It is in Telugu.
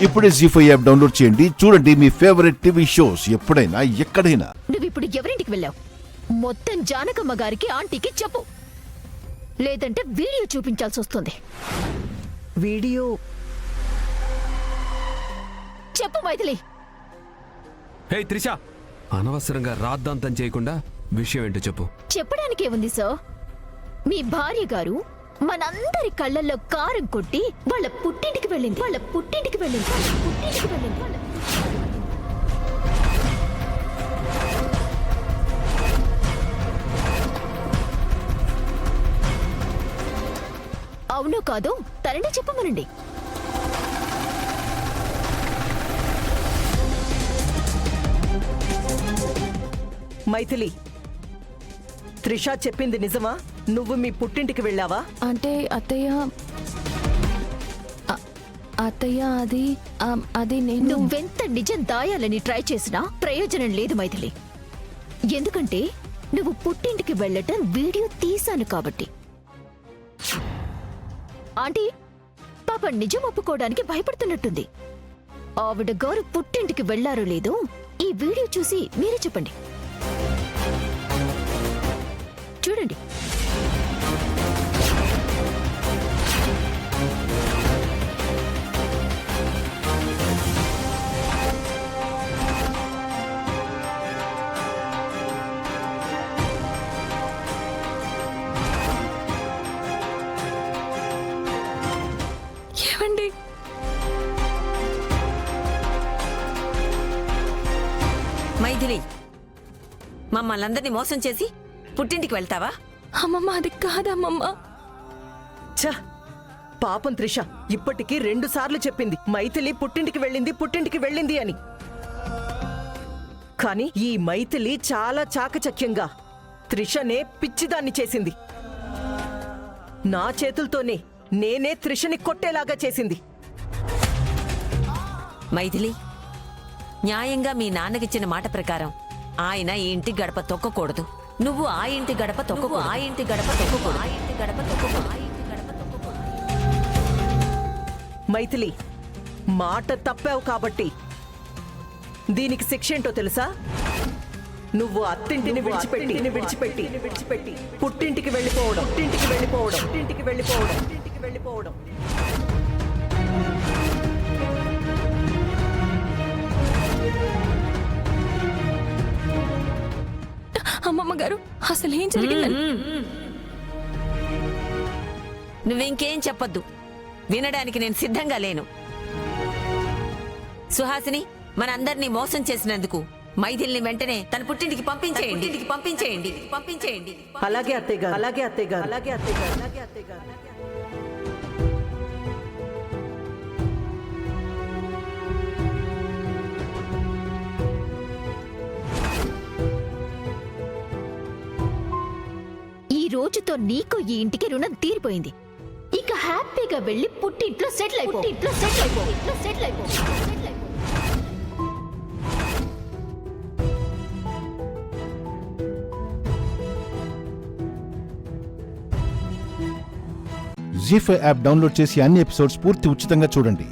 ఇప్పుడే జీ5 యాప్ డౌన్లోడ్ చేయండి. చూడండి మీ ఫేవరెట్ టీవీ షోస్ ఎప్పుడైనా ఎక్కడైనా. నువ్విప్పుడు ఎవరింటికి వెళ్ళావు? మొత్తం జానకమ్మ గారికి ఆంటీకి చెప్పు, లేదంటే వీడియో చూపించాల్సి వస్తుంది. వీడియో చెప్పు మైథిలి. హే త్రిష, అనవసరంగా రాద్దాంతం చేయకుండా విషయం ఏంటో చెప్పు. చెప్పడానికి ఏముంది సార్? మీ భార్య గారు మనందరి కళ్ళల్లో కారం కొట్టి వాళ్ళ పుట్టింటికి వెళ్ళింది. అవునో కాదో తననే చెప్పమనండి. మైథిలి, త్రిష చెప్పింది నిజమా? నువ్వు మీ పుట్టింటికి వెళ్ళావా? అంటే అత్తయ్య అది నేను. నువ్వెంత నిజం దాయాలని ట్రై చేసినా ప్రయోజనం లేదు మైథిలి. ఎందుకంటే నువ్వు పుట్టింటికి వెళ్ళటం వీడియో తీశాను కాబట్టి. ఆంటీ పాప నిజం ఒప్పుకోవడానికి భయపడుతున్నట్టుంది. ఆవిడ గారు పుట్టింటికి వెళ్లారో లేదో ఈ వీడియో చూసి మీరే చెప్పండి. చూడండి. ఏమండి, మైథిలి, మమ్మల్ందరినీ మోసం చేసి పుట్టింటికి వెళ్తావా? అమ్మమ్మ అది కాదమ్మమ్మ. ఛ, పాపం త్రిష ఇప్పటికీ 2 సార్లు చెప్పింది మైథిలి పుట్టింటికి వెళ్ళింది అని. కానీ ఈ మైథిలి చాలా చాకచక్యంగా త్రిషనే పిచ్చిదాన్ని చేసింది. నా చేతులతోనే నేనే త్రిషని కొట్టేలాగా చేసింది. మైథిలి, న్యాయంగా మీ నాన్నకిచ్చిన మాట ప్రకారం ఆయన ఈ ఇంటి గడప తొక్కకూడదు. నువ్వు ఆ ఇంటి గడప తొక్కకూడదు. మైథిలి, మాట తప్పావు కాబట్టి దీనికి శిక్ష ఏంటో తెలుసా? నువ్వు అత్తింటిని విడిచిపెట్టి పుట్టింటికి వెళ్ళిపోవడం. అమ్మమ్మ గారు అసలు ఏం జరిగిందని. నువ్వింకేం చెప్పొద్దు, వినడానికి నేను సిద్ధంగా లేను. సుహాసిని, మనందరినీ మోసం చేసినందుకు మైథిల్ని వెంటనే తన పుట్టింటికి పంపించేయండి. అలాగే అత్తయ్య గారు. ఈ రోజుతో నీకు ఈ ఇంటికి రుణం తీరిపోయింది. ఇక హ్యాపీగా వెళ్ళి పుట్టింట్లో సెటిల్ అయిపో. జీ5 యాప్ డౌన్లోడ్ చేసి అన్ని ఎపిసోడ్స్ పూర్తి ఉచితంగా చూడండి.